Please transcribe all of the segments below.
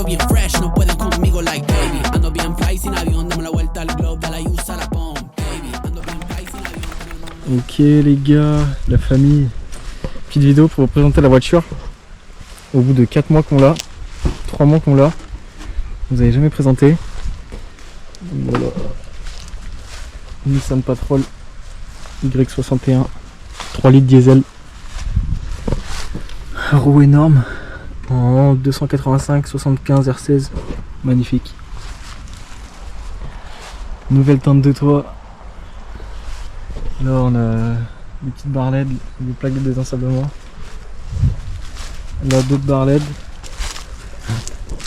ando bien fresh, no pueden conmigo like baby. Ando bien fly sin avión, dame la vuelta al globe, de la USA a la pom, baby. Ando bien fly sin avión. Ok les gars, la famille, petite vidéo pour vous présenter la voiture. Au bout de 4 mois qu'on l'a, 3 mois qu'on l'a, vous avez jamais présenté. Voilà. Nissan Patrol Y61, 3 litres diesel. Roue énorme en 285 75 R16, magnifique. Nouvelle teinte de toit. Là on a des petites barres LED, des plaques de désensablement. Là d'autres barres LED.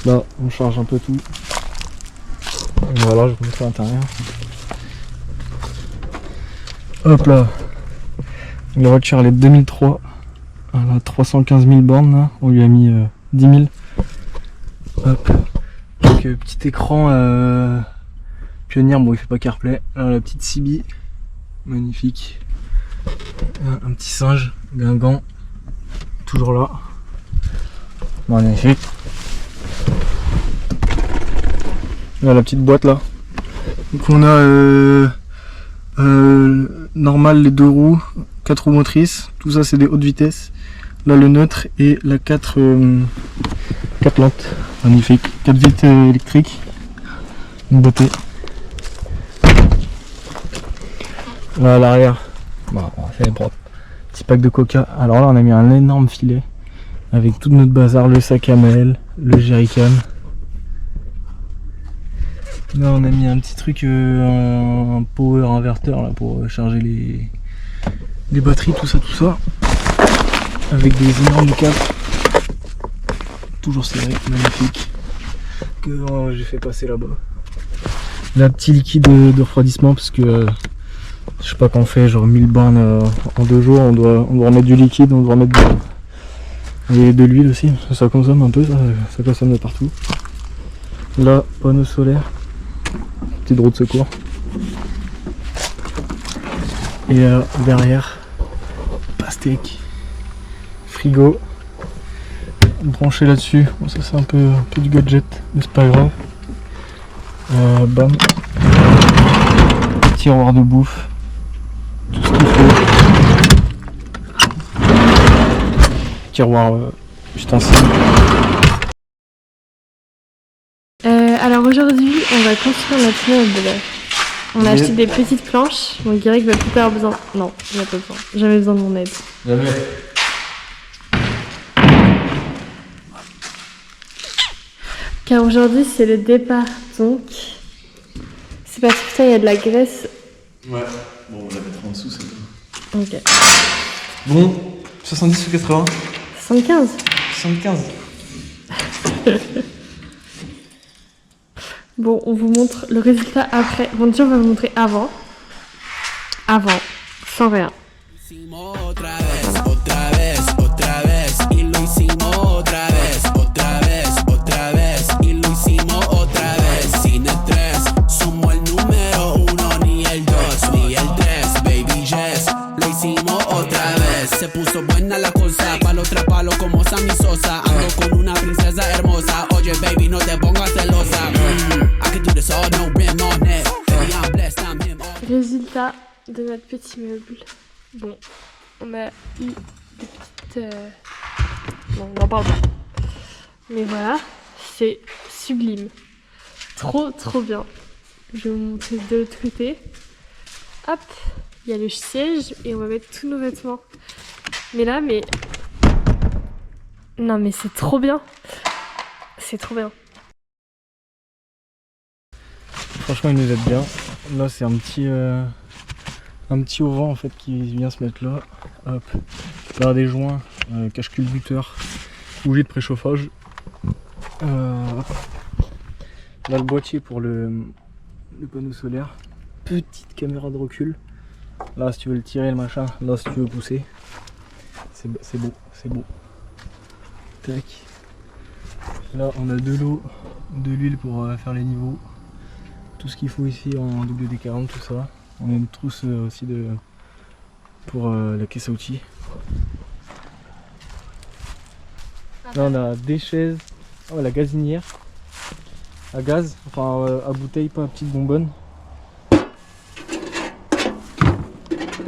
Là on charge un peu tout. Et voilà, je vous montre l'intérieur. Hop là. La voiture elle est de 2003. Elle a 315 000 bornes là. On lui a mis 10 000. Hop. Donc petit écran Pionnier, bon il fait pas CarPlay. Là la petite CB. Magnifique. Un petit singe, Guingamp. Toujours là. Magnifique. Là la petite boîte là. Donc on a normal les 2 roues, 4 roues motrices, tout ça c'est des hautes vitesses. Là le neutre et la 4 lentes. Magnifique. 4 vitres électriques. Une beauté. Là à l'arrière, bon, c'est propre. Petit pack de coca. Alors là on a mis un énorme filet avec tout notre bazar, le sac à mail, le jerrycan. Là on a mis un petit truc, un power inverter là, pour charger les batteries, tout ça. Avec des énormes câbles. Toujours serré, magnifique. Que j'ai fait passer là-bas. Là petit liquide de refroidissement parce que je sais pas qu'on fait genre 1000 bornes en 2 jours, on doit remettre du liquide, on doit remettre de l'huile aussi, ça consomme un peu, ça consomme de partout. Là, panneau solaire, petite roue de secours. Et derrière, pastèque, frigo, branché là-dessus. Bon, ça c'est un peu du gadget, mais c'est pas grave. Bam, tiroir de bouffe. Tout ce qu'il faut. Tiroir ustensile. Alors aujourd'hui on va construire notre meuble. On a acheté des petites planches. Donc Guirec va plus avoir besoin. Non, il n'a pas besoin. Jamais besoin de mon aide. Jamais. Car aujourd'hui c'est le départ donc. C'est parce que ça il y a de la graisse. Ouais, bon on la mettra en dessous c'est tout. Ok. Bon, 70 ou 80 75. 75. Bon, on vous montre le résultat après. Bon, déjà on va vous montrer avant. Avant, sans rien. Se puso buena la cosa, palo tras palo como Sammy Sosa. Ando con una princesa hermosa, oye baby no te pongas celosa. I can do this all, no rim on it. Baby I'm blessed, I'm him. Résultat de notre petit meuble. Bon, on a eu des petites... Non, on n'en parle pas. Mais voilà, c'est sublime. Trop bien. Je vais vous montrer de l'autre côté. Hop, il y a le siège et on va mettre tous nos vêtements. Mais là, non mais c'est trop bien. C'est trop bien. Franchement il nous aide bien. Là c'est un petit auvent en fait qui vient se mettre là. Hop. Là des joints, cache-culbuteur, bougie de préchauffage. Là le boîtier pour le panneau solaire. Petite caméra de recul. Là si tu veux le tirer le machin, là si tu veux pousser. C'est beau. Tac. Là on a de l'eau, de l'huile pour faire les niveaux. Tout ce qu'il faut ici en WD-40, tout ça. On a une trousse aussi pour la caisse à outils. Là on a des chaises, la gazinière, à gaz, enfin à bouteille, pas à petite bonbonne.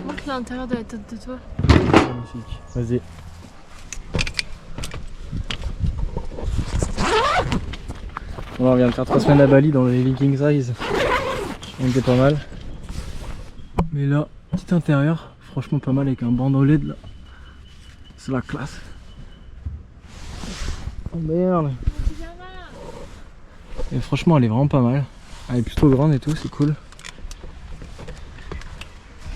Montre l'intérieur de la tête de toi. Magnifique, vas-y. Bon, on vient de faire 3 semaines à Bali dans les King Size. On était pas mal. Mais là, petit intérieur, franchement pas mal avec un bandeau LED là. C'est la classe. Oh merde. Et franchement elle est vraiment pas mal. Elle est plutôt grande et tout, c'est cool.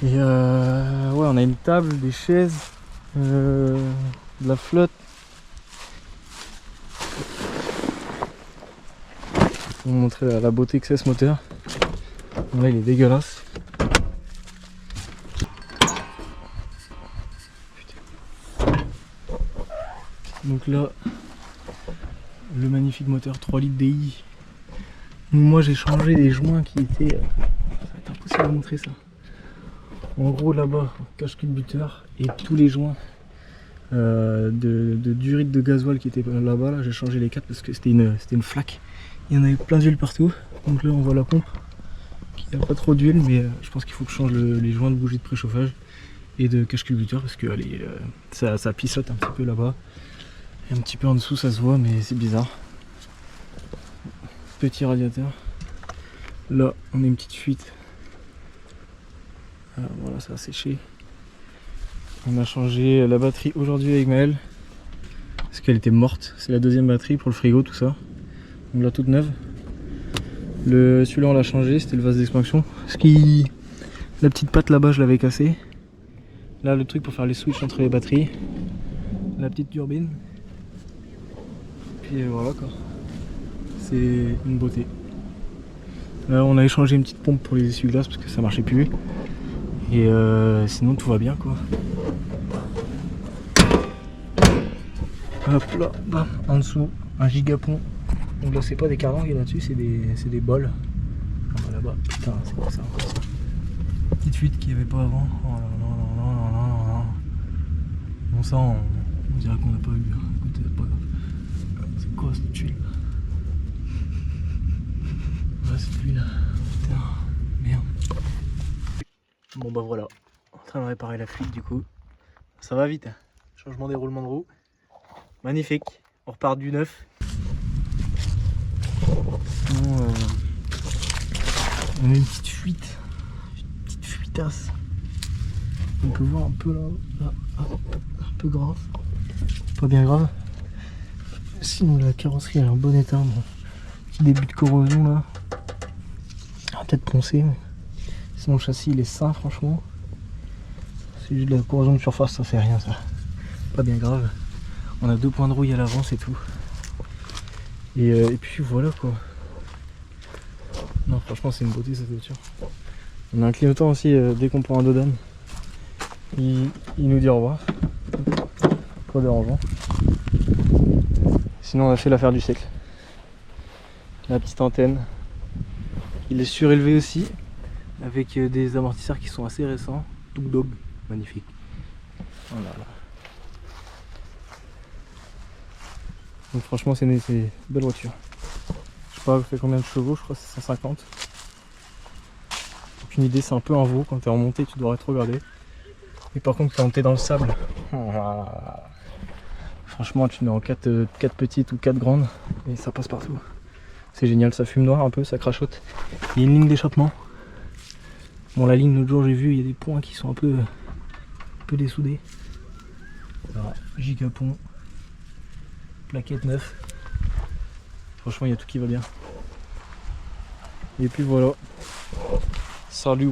Et ouais, on a une table, des chaises, de la flotte. Je vais vous montrer la beauté que c'est ce moteur. Là il est dégueulasse. Donc là, le magnifique moteur 3 litres DI. Donc moi j'ai changé les joints qui étaient... ça va être impossible de montrer ça. En gros là-bas, cache culbuteur et tous les joints de durite de gasoil qui étaient là-bas, là, j'ai changé les 4 parce que c'était une flaque. Il y en avait plein d'huile partout. Donc là on voit la pompe qui n'a pas trop d'huile, mais je pense qu'il faut que je change les joints de bougie de préchauffage et de cache culbuteur parce que ça pissote un petit peu là-bas. Et un petit peu en dessous ça se voit, mais c'est bizarre. Petit radiateur. Là on a une petite fuite. Alors, voilà, ça a séché. On a changé la batterie aujourd'hui avec Maëlle parce qu'elle était morte. C'est la deuxième batterie pour le frigo, tout ça. Donc là toute neuve. Celui-là on l'a changé, c'était le vase d'expansion. La petite patte là-bas je l'avais cassée. Là le truc pour faire les switches entre les batteries. La petite turbine. Puis voilà quoi. C'est une beauté. Là on a échangé une petite pompe pour les essuie-glaces parce que ça marchait plus. Et sinon tout va bien quoi. Hop là, bam, en dessous, un gigapont. Donc là c'est pas des carangues là-dessus, c'est des bols. Ah, là-bas, putain c'est quoi ça encore ça. Petite fuite qu'il n'y avait pas avant. Oh là là là là là là là. Bon ça on dirait qu'on n'a pas eu. Écoute, c'est pas grave. C'est quoi cette tuile? Ouais c'est lui là. Putain, merde. Bon bah voilà, en train de réparer la fuite du coup. Ça va vite, hein. Changement des roulements de roue. Magnifique, on repart du neuf. Sinon, on a une petite fuitasse. On peut voir un peu là, un peu grave, pas bien grave. Sinon la carrosserie elle est en bon état, bon. Petit début de corrosion là. Peut-être poncer, mais sinon le châssis il est sain franchement. C'est juste de la corrosion de surface, ça fait rien ça. Pas bien grave. On a 2 points de rouille à l'avant, c'est tout. Et puis voilà quoi. Non franchement c'est une beauté cette voiture. On a un clignotant aussi dès qu'on prend un dos d'âne. Il nous dit au revoir. Pas dérangeant. Sinon on a fait l'affaire du siècle. La petite antenne. Il est surélevé aussi. Avec des amortisseurs qui sont assez récents. Dog dog. Magnifique. Voilà. Donc franchement c'est une belle voiture. Je sais pas elle fait combien de chevaux, je crois que c'est 150. Aucune idée, c'est un peu un veau, quand t'es en montée tu dois rétrograder. Et par contre quand t'es dans le sable, franchement tu mets en 4 petites ou 4 grandes et ça passe partout. C'est génial, ça fume noir un peu, ça crachote. Il y a une ligne d'échappement. Bon la ligne l'autre jour j'ai vu, il y a des points qui sont un peu dessoudés. Voilà, gigapont. Plaquette 9. Franchement il y a tout qui va bien. Et puis voilà. Salut.